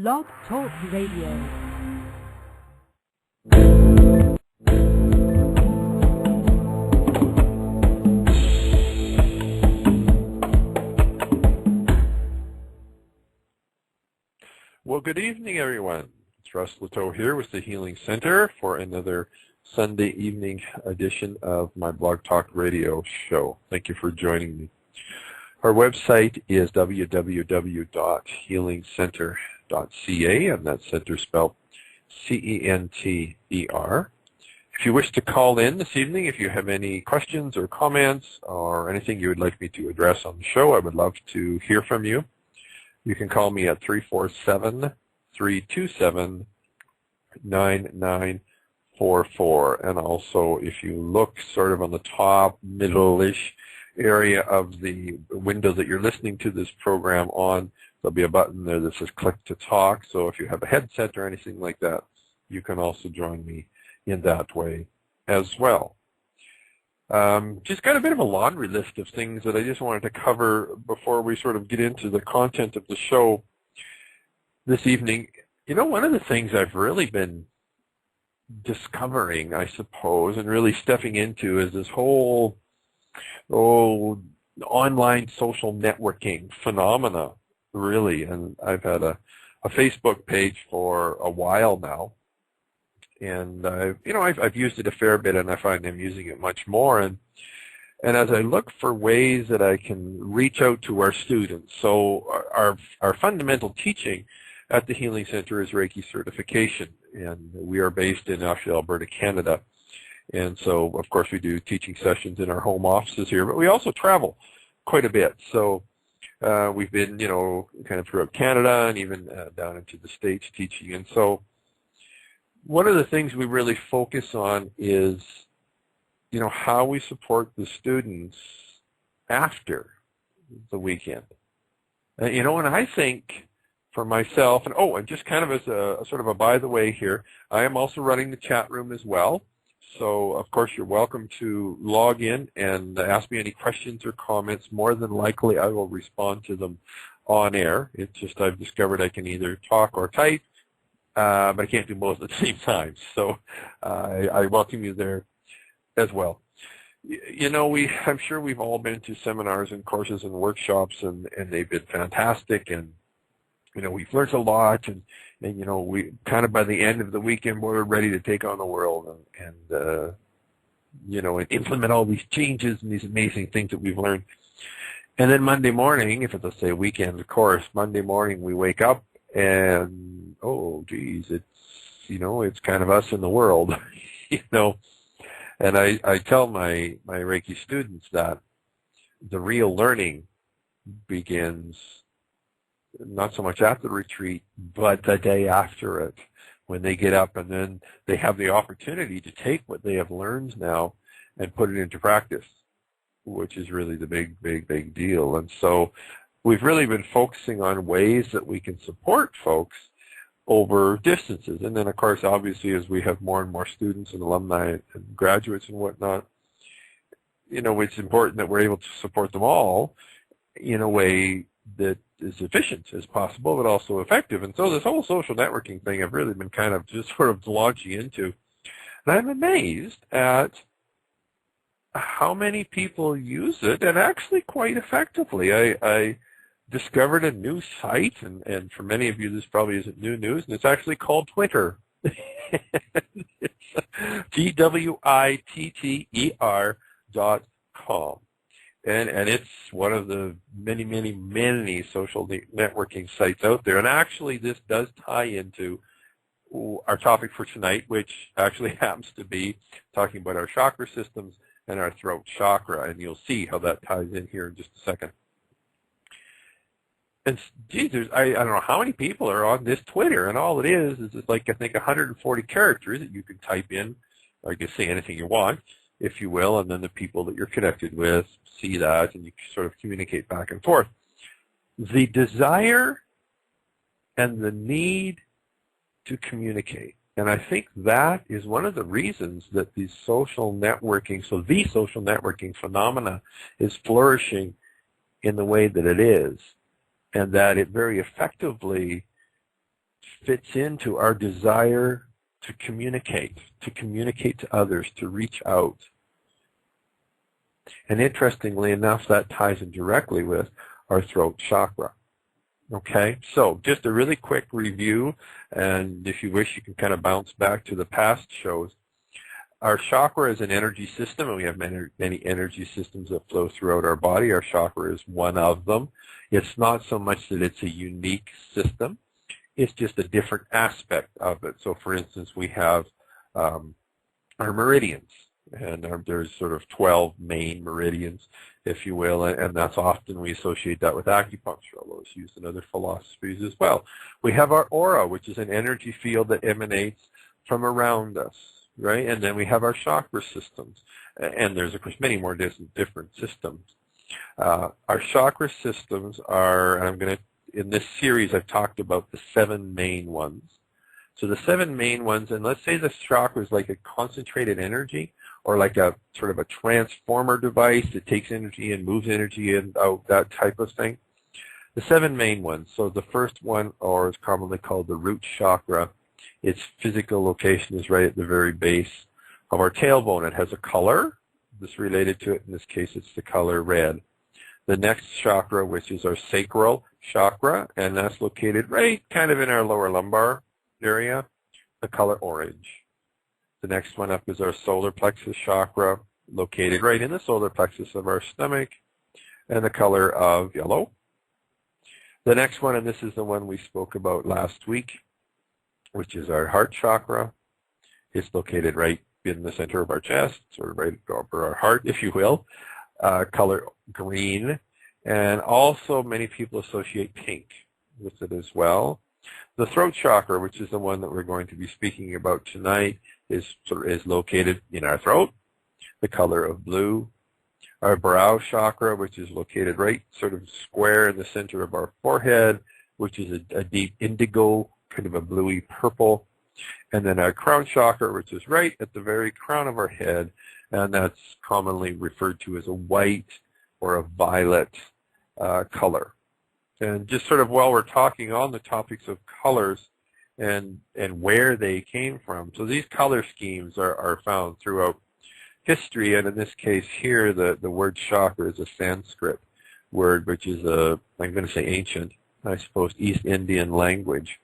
Blog Talk Radio. Well, good evening, everyone. It's Russ Leteau here with the Healing Center for another Sunday evening edition of my Blog Talk Radio show. Thank you for joining me. Our website is www.healingcenter.ca, and that's center spelled C-E-N-T-E-R. If you wish to call in this evening, if you have any questions or comments or anything you would like me to address on the show, I would love to hear from you. You can call me at 347-327-9944. And also, if you look sort of on the top, middle-ish area of the window that you're listening to this program on, there'll be a button there that says click to talk. So if you have a headset or anything like that, you can also join me in that way as well. Just got a bit of a laundry list of things that I just wanted to cover before we sort of get into the content of the show this evening. You know, one of the things I've really been discovering, I suppose, and really stepping into is this whole online social networking phenomena, really. And I've had a Facebook page for a while now. And I've used it a fair bit, and I find I'm using it much more. And as I look for ways that I can reach out to our students, so our fundamental teaching at the Healing Center is Reiki certification, and we are based in Oshawa, Alberta, Canada. And so, of course, we do teaching sessions in our home offices here, but we also travel quite a bit. So we've been, kind of throughout Canada and even down into the States teaching. And so one of the things we really focus on is, how we support the students after the weekend. And I think for myself, and just kind of as a sort of a by the way here, I am also running the chat room as well. So, of course, you're welcome to log in and ask me any questions or comments. More than likely, I will respond to them on air. It's just I've discovered I can either talk or type. But I can't do both at the same time. So I welcome you there as well. I'm sure we've all been to seminars and courses and workshops, and they've been fantastic. And, we've learned a lot. And we kind of by the end of the weekend, we're ready to take on the world and implement all these changes and these amazing things that we've learned. And then Monday morning, if it's, let's say, a weekend, of course, Monday morning we wake up, and it's kind of us in the world, And I tell my Reiki students that the real learning begins not so much at the retreat, but the day after it, when they get up and then they have the opportunity to take what they have learned now and put it into practice, which is really the big, big, big deal. And so we've really been focusing on ways that we can support folks over distances. And then, of course, obviously, as we have more and more students and alumni and graduates and whatnot, it's important that we're able to support them all in a way that is efficient as possible, but also effective. And so this whole social networking thing I've really been kind of just sort of launching into. And I'm amazed at how many people use it, and actually quite effectively. I discovered a new site, and for many of you this probably isn't new news, and it's actually called Twitter. It's TWITTER.com. And it's one of the many, many, many social networking sites out there. And actually this does tie into our topic for tonight, which actually happens to be talking about our chakra systems and our throat chakra. And you'll see how that ties in here in just a second. And geez, I don't know how many people are on this Twitter, and all it is it's like, I think, 140 characters that you can type in, or you can say anything you want, if you will, and then the people that you're connected with see that, and you sort of communicate back and forth. The desire and the need to communicate, and I think that is one of the reasons that the social networking phenomena is flourishing in the way that it is, and that it very effectively fits into our desire to communicate to others, to reach out. And interestingly enough, that ties in directly with our throat chakra. Okay, so just a really quick review, and if you wish, you can kind of bounce back to the past shows. Our chakra is an energy system, and we have many energy systems that flow throughout our body. Our chakra is one of them. It's not so much that it's a unique system. It's just a different aspect of it. So, for instance, we have our meridians, and there's sort of 12 main meridians, if you will, and that's often we associate that with acupuncture, although it's used in other philosophies as well. We have our aura, which is an energy field that emanates from around us, right? And then we have our chakra systems, and there's, of course, many more different systems. Our chakra systems are, and I'm going to, in this series, I've talked about the 7 main ones. So the 7 main ones, and let's say the chakra is like a concentrated energy, or like a sort of a transformer device that takes energy and moves energy and out, that type of thing. The 7 main ones. So the first one, or is commonly called the root chakra, its physical location is right at the very base of our tailbone. It has a color that's related to it. In this case, it's the color red. The next chakra, which is our sacral chakra, and that's located right kind of in our lower lumbar area, the color orange. The next one up is our solar plexus chakra, located right in the solar plexus of our stomach, and the color of yellow. The next one, and this is the one we spoke about last week, which is our heart chakra. It's located right in the center of our chest, sort of right over our heart, if you will, color green. And also many people associate pink with it as well. The throat chakra, which is the one that we're going to be speaking about tonight, is located in our throat, the color of blue. Our brow chakra, which is located right sort of square in the center of our forehead, which is a deep indigo, kind of a bluey purple. And then our crown chakra, which is right at the very crown of our head, and that's commonly referred to as a white or a violet color. And just sort of while we're talking on the topics of colors and where they came from, so these color schemes are found throughout history, and in this case here, the word chakra is a Sanskrit word, which is I'm going to say ancient, I suppose, East Indian language.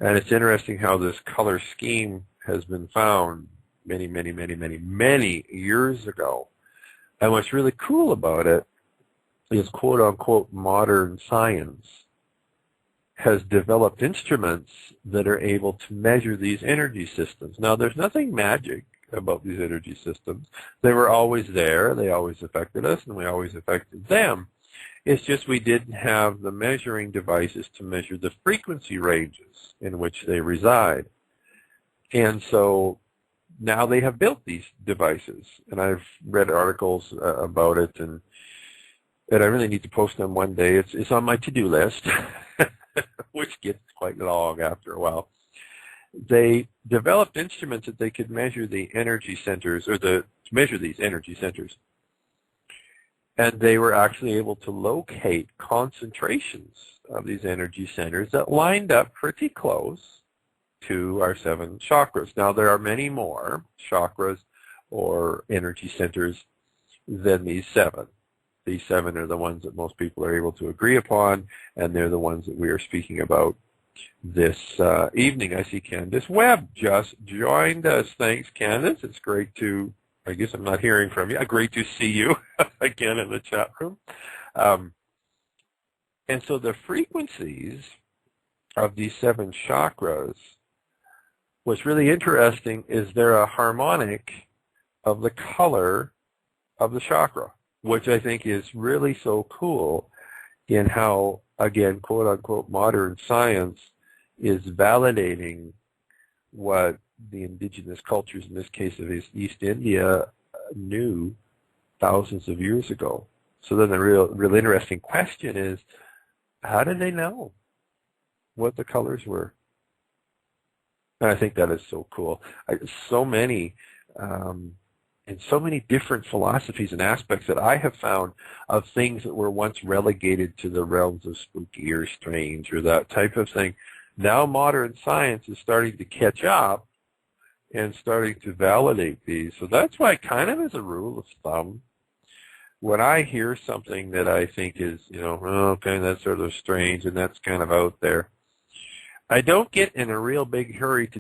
And it's interesting how this color scheme has been found many years ago. And what's really cool about it is, quote unquote, modern science has developed instruments that are able to measure these energy systems. Now, there's nothing magic about these energy systems. They were always there, they always affected us, and we always affected them. It's just we didn't have the measuring devices to measure the frequency ranges in which they reside. And so now they have built these devices, and I've read articles about it, and I really need to post them one day. It's on my to-do list, which gets quite long after a while. They developed instruments that they could measure the energy centers, or measure these energy centers. And they were actually able to locate concentrations of these energy centers that lined up pretty close to our 7 chakras. Now, there are many more chakras or energy centers than these 7. These 7 are the ones that most people are able to agree upon, and they're the ones that we are speaking about this evening. I see Candace Webb just joined us. Thanks, Candace. It's great to, I guess I'm not hearing from you. Great to see you again in the chat room. And so the frequencies of these 7 chakras, what's really interesting is they're a harmonic of the color of the chakra, which I think is really so cool in how, again, quote unquote, modern science is validating what the indigenous cultures, in this case of East India, knew thousands of years ago. So then the real interesting question is, how did they know what the colors were? And I think that is so cool. So many and so many different philosophies and aspects that I have found of things that were once relegated to the realms of spooky or strange or that type of thing Now modern science is starting to catch up and starting to validate these. So that's why, kind of as a rule of thumb, when I hear something that I think is, oh, okay, that's sort of strange and that's kind of out there, I don't get in a real big hurry to